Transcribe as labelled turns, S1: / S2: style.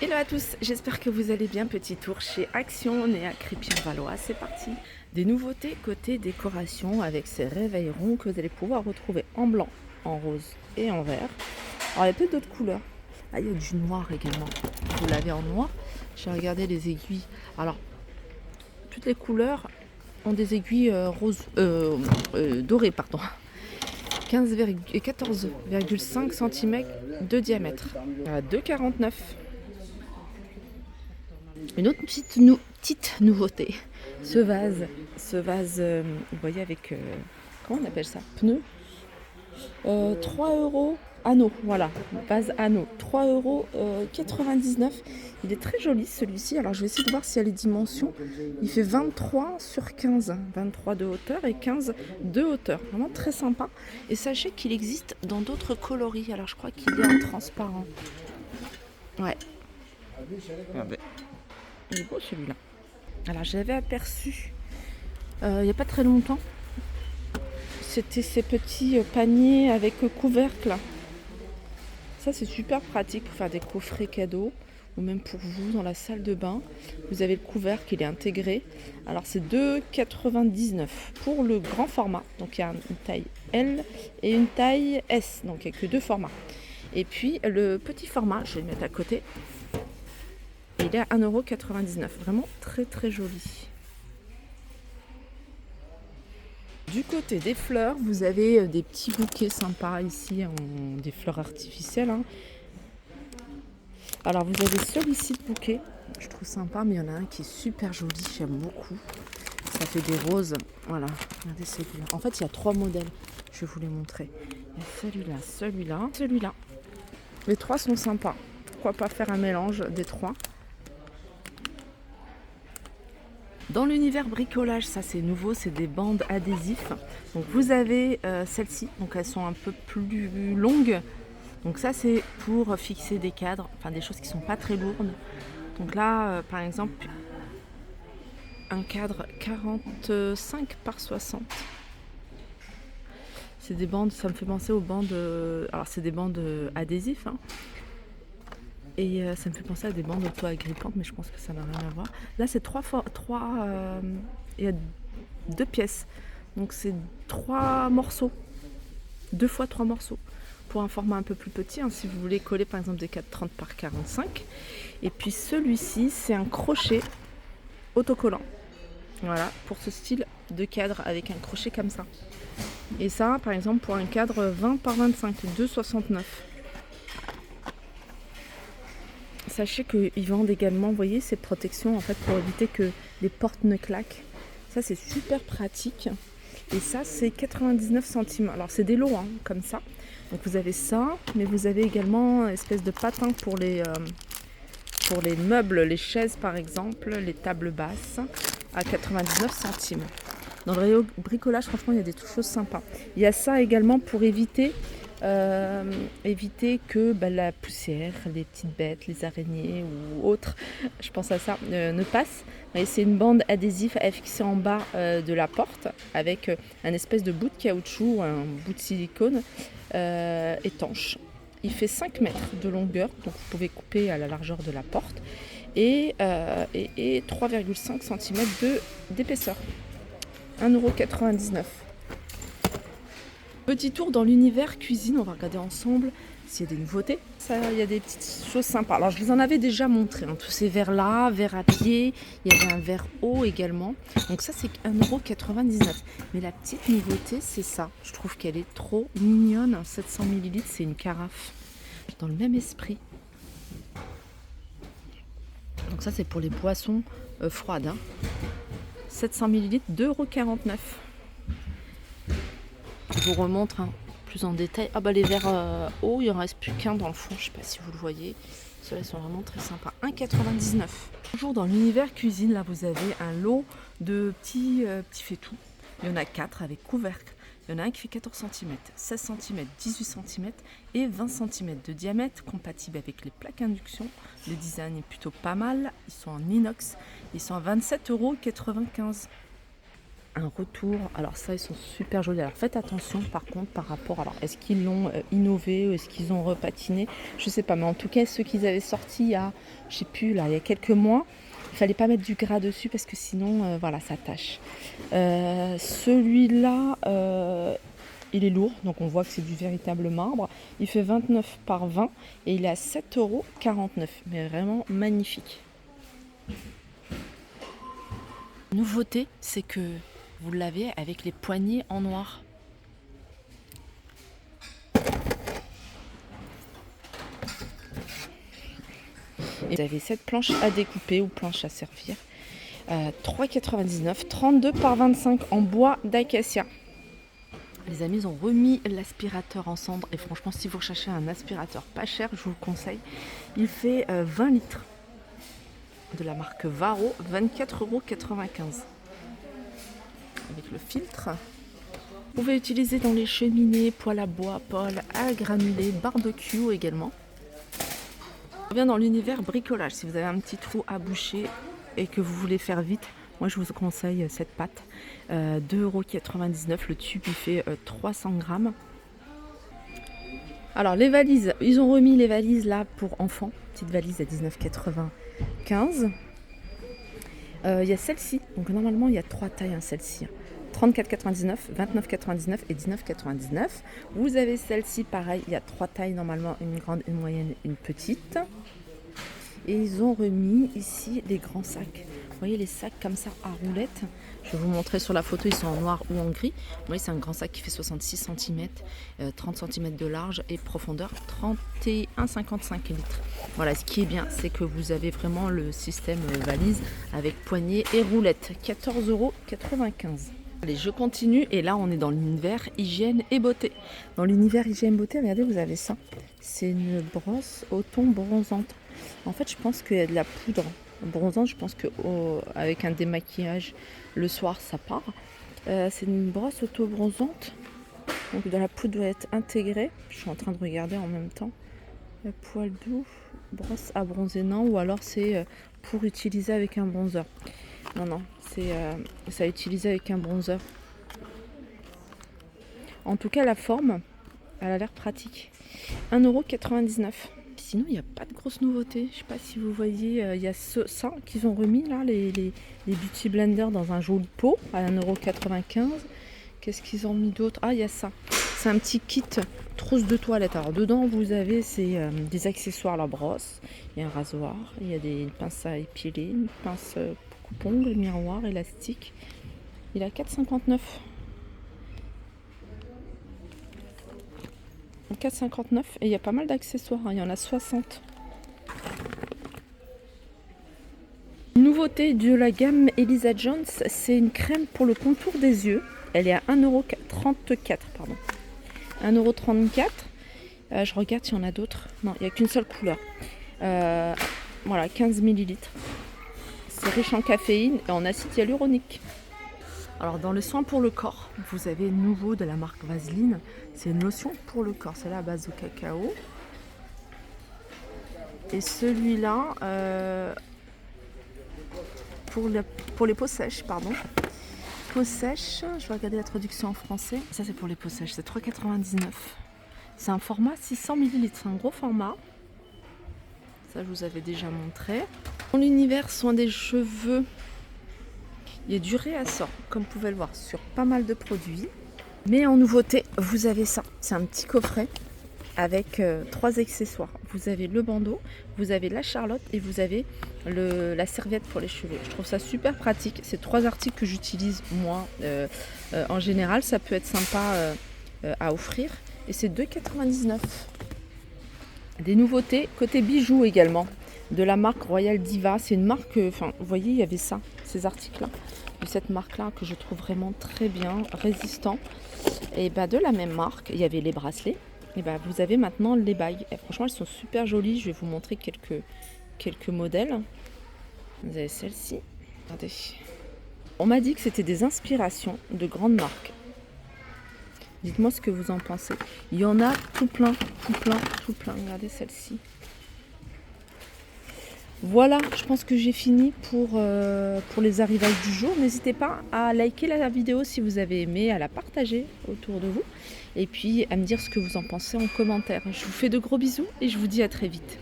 S1: Hello à tous, j'espère que vous allez bien. Petit tour chez Action, on est à Crépy-en-Valois, c'est parti. Des nouveautés côté décoration avec ces réveils ronds que vous allez pouvoir retrouver en blanc, en rose et en vert. Alors il y a peut-être d'autres couleurs. Ah, il y a du noir également. Vous l'avez en noir. J'ai regardé les aiguilles. Alors, toutes les couleurs ont des aiguilles dorées, pardon. 14,5 cm de diamètre. À 2,49 €. Une autre petite nouveauté, ce vase, vous voyez avec, comment on appelle ça, pneu, 3 € anneau, voilà, vase anneau, 3,99 €. Il est très joli celui-ci, alors je vais essayer de voir s'il y a les dimensions. Il fait 23 sur 15, 23 de hauteur et 15 de hauteur, vraiment très sympa. Et sachez qu'il existe dans d'autres coloris, alors je crois qu'il est en transparent. Ouais. Regardez. Il est beau celui-là. Alors je l'avais aperçu il n'y a pas très longtemps. C'était ces petits paniers avec couvercle. Ça c'est super pratique pour faire des coffrets cadeaux ou même pour vous dans la salle de bain. Vous avez le couvercle, il est intégré. Alors c'est 2,99 € pour le grand format. Donc il y a une taille L et une taille S. Donc il n'y a que deux formats. Et puis le petit format, je vais le mettre à côté. Il est à 1,99 €. Vraiment très très joli. Du côté des fleurs, vous avez des petits bouquets sympas ici, des fleurs artificielles. Alors vous avez celui-ci de bouquet, je trouve sympa, mais il y en a un qui est super joli, j'aime beaucoup. Ça fait des roses, voilà, regardez celui-là. En fait, il y a 3 modèles, je vais vous les montrer. Il y a celui-là, celui-là, celui-là. Les 3 sont sympas. Pourquoi pas faire un mélange des 3? Dans l'univers bricolage, ça c'est nouveau, c'est des bandes adhésifs. Donc vous avez celles-ci, donc elles sont un peu plus longues. Donc ça c'est pour fixer des cadres, enfin des choses qui sont pas très lourdes. Donc là, par exemple, un cadre 45 par 60. C'est des bandes, ça me fait penser aux bandes. Alors c'est des bandes adhésifs. Et ça me fait penser à des bandes auto-agrippantes, mais je pense que ça n'a rien à voir. Là, c'est il y a 2 pièces. Donc, c'est 3 morceaux. 2 fois 3 morceaux. Pour un format un peu plus petit, si vous voulez coller par exemple des cadres 30 par 45. Et puis celui-ci, c'est un crochet autocollant. Voilà, pour ce style de cadre avec un crochet comme ça. Et ça, par exemple, pour un cadre 20 par 25, 2,69 €. Sachez qu'ils vendent également, vous voyez, ces protections en fait pour éviter que les portes ne claquent. Ça c'est super pratique. Et ça c'est 99 centimes. Alors c'est des lots comme ça. Donc vous avez ça, mais vous avez également une espèce de patin pour les meubles, les chaises par exemple, les tables basses à 99 centimes. Dans le rayon bricolage, franchement, il y a des choses sympas. Il y a ça également pour éviter que la poussière, les petites bêtes, les araignées ou autres, je pense à ça, ne passent. Et c'est une bande adhésive à fixer en bas de la porte avec un espèce de bout de caoutchouc, un bout de silicone étanche. Il fait 5 mètres de longueur, donc vous pouvez couper à la largeur de la porte, et 3,5 cm d'épaisseur. 1,99 €. Petit tour dans l'univers cuisine, on va regarder ensemble s'il y a des nouveautés. Ça, il y a des petites choses sympas. Alors je vous en avais déjà montré, tous ces verres-là, verres à pied, il y avait un verre haut également. Donc ça c'est 1,99 €. Mais la petite nouveauté c'est ça, je trouve qu'elle est trop mignonne. 700 ml, c'est une carafe dans le même esprit. Donc ça c'est pour les boissons froides. 700 ml, 2,49 €. Je vous remontre plus en détail. Ah bah les verres hauts, il en reste plus qu'un dans le fond, je sais pas si vous le voyez. Ceux-là sont vraiment très sympas. 1,99 €. Toujours dans l'univers cuisine, là vous avez un lot de petits faitous. Il y en a 4 avec couvercle. Il y en a un qui fait 14 cm, 16 cm, 18 cm et 20 cm de diamètre, compatible avec les plaques induction. Le design est plutôt pas mal. Ils sont en inox. Ils sont à 27,95 €. un retour. Alors ça, ils sont super jolis. Alors faites attention par contre par rapport, alors est-ce qu'ils l'ont innové ou est-ce qu'ils ont repatiné, je sais pas, mais en tout cas ceux qu'ils avaient sortis il y a, je sais plus là, il y a quelques mois, il fallait pas mettre du gras dessus parce que sinon voilà, ça tâche. Celui-là il est lourd, donc on voit que c'est du véritable marbre. Il fait 29 par 20 et il est à 7,49 €, mais vraiment magnifique. Nouveauté, c'est que vous l'avez avec les poignées en noir. Et vous avez cette planche à découper ou planche à servir. 3,99 €, 32 par 25 en bois d'acacia. Les amis, ils ont remis l'aspirateur en cendre et franchement, si vous recherchez un aspirateur pas cher, je vous le conseille. Il fait 20 litres de la marque Varo, 24,95 € avec le filtre. Vous pouvez utiliser dans les cheminées, poêle à bois, poêle à granulés, barbecue également. On revient dans l'univers bricolage. Si vous avez un petit trou à boucher et que vous voulez faire vite, moi je vous conseille cette pâte. 2,99 €, le tube il fait 300 grammes. Alors les valises, ils ont remis les valises là pour enfants. Petite valise à 19,95 €. Il y a celle-ci, donc normalement il y a 3 tailles celle-ci. 34,99, 29,99 et 19,99. Vous avez celle-ci, pareil, il y a 3 tailles normalement, une grande, une moyenne, une petite. Et ils ont remis ici les grands sacs. Vous voyez les sacs comme ça à roulettes. Je vais vous montrer sur la photo, ils sont en noir ou en gris. Vous voyez, c'est un grand sac qui fait 66 cm, 30 cm de large et profondeur 31,55 litres. Voilà, ce qui est bien, c'est que vous avez vraiment le système valise avec poignée et roulette. 14,95 €. Allez, je continue et là on est dans l'univers hygiène et beauté. Dans l'univers hygiène et beauté, regardez, vous avez ça. C'est une brosse au thon bronzante. En fait, je pense qu'il y a de la poudre bronzante. Je pense qu'avec un démaquillage le soir, ça part. C'est une brosse auto-bronzante. Donc de la poudre doit être intégrée. Je suis en train de regarder en même temps. Poil doux, brosse à bronzer, non. Ou alors c'est pour utiliser avec un bronzer. Non, c'est ça à utiliser avec un bronzer. En tout cas, la forme, elle a l'air pratique. 1,99 €. Sinon, il n'y a pas de grosses nouveautés. Je ne sais pas si vous voyez, il y a ça qu'ils ont remis là, les Beauty Blender dans un joli pot à 1,95 €. Qu'est-ce qu'ils ont mis d'autre? Ah, il y a ça. C'est un petit kit trousse de toilette. Alors dedans, vous avez des accessoires, la brosse, il y a un rasoir, il y a des pinces à épiler, une pince coupe-ongles, miroir, élastique. Il a 4,59 €. 4,59 € et il y a pas mal d'accessoires, hein. Il y en a 60. Nouveauté de la gamme Elisa Jones, c'est une crème pour le contour des yeux. Elle est à 1,34 €, pardon. 1,34 €. Je regarde s'il y en a d'autres. Non, il n'y a qu'une seule couleur. Voilà, 15 ml. C'est riche en caféine et en acide hyaluronique. Alors dans le soin pour le corps, vous avez nouveau de la marque Vaseline. C'est une lotion pour le corps. C'est là à base de cacao. Et celui-là, pour les peaux sèches, pardon. Peau sèche, je vais regarder la traduction en français. Ça c'est pour les peaux sèches, c'est 3,99 €. C'est un format 600 ml, c'est un gros format. Ça je vous avais déjà montré. Dans l'univers soin des cheveux, il y a du réassort, comme vous pouvez le voir, sur pas mal de produits. Mais en nouveauté, vous avez ça. C'est un petit coffret avec 3 accessoires. Vous avez le bandeau, vous avez la charlotte et vous avez la serviette pour les cheveux. Je trouve ça super pratique. C'est 3 articles que j'utilise moi en général. Ça peut être sympa à offrir. Et c'est 2,99 €. Des nouveautés côté bijoux également. De la marque Royal Diva. C'est une marque, vous voyez, il y avait ça, ces articles-là. De cette marque-là que je trouve vraiment très bien, résistant. Et de la même marque, il y avait les bracelets. Et vous avez maintenant les bagues. Et franchement, elles sont super jolies. Je vais vous montrer quelques modèles. Vous avez celle-ci. Regardez. On m'a dit que c'était des inspirations de grandes marques. Dites-moi ce que vous en pensez. Il y en a tout plein, tout plein, tout plein. Regardez celle-ci. Voilà, je pense que j'ai fini pour les arrivages du jour. N'hésitez pas à liker la vidéo si vous avez aimé, à la partager autour de vous et puis à me dire ce que vous en pensez en commentaire. Je vous fais de gros bisous et je vous dis à très vite.